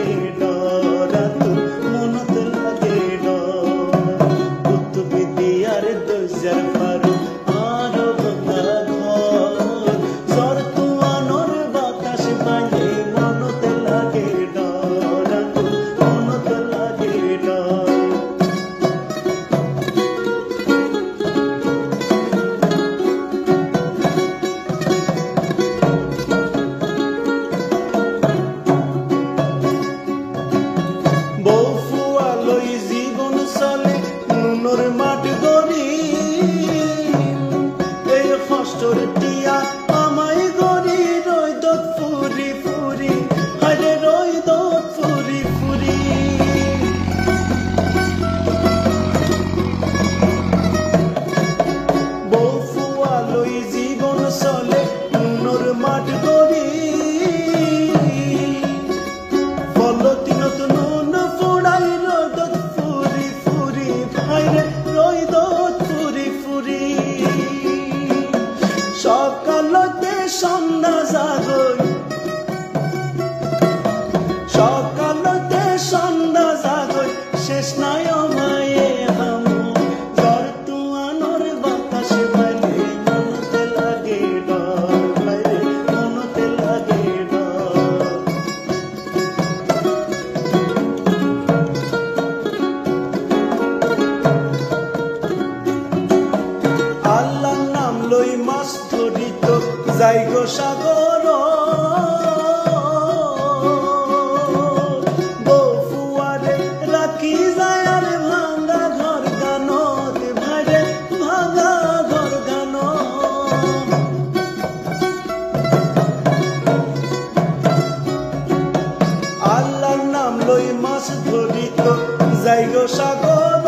লাগে ডর আতুর মনত লাগে ডর কুতুবি দিয়ার দজার পারো আরো ভাঙা ঘর ঝড় তুয়ানোর বাতাস বাইরে মনত লাগে ডর আতুর মনত লাগে ডর জীবন চলে নুনর মাঠ গড়ি এই কষ্টর টিয়া আমায় গড়ি রইদত ফুরি ফুরি হারে রইদত ফুরি ফুরি বউ ফুয়া লই জীবন চলে নুনর মাঠ গড়ি বলতি নতুন ফুড়াই রইদত ফুরি ফুরি হাইরে রইদত ফুরি ফুরি সকালতে সন্ধ্যা জাগই সকালতে সন্ধ্যা জাগই শেষ নাই আমায়ে হামু ঝড় তুয়ানোর বাতাস বাইরে মনতে লাগে ডর বাইরে মনতে লাগে ডর আল্লাহর নাম লই মাছ ধরিত যাই গো সাগর বউ ফুয়ারে রাখি যায় আর ভাঙা ঘর গানত ভাইরে ভাঙা ঘর গান আল্লাহর নাম লই মাছ ধরিত যাই গো সাগর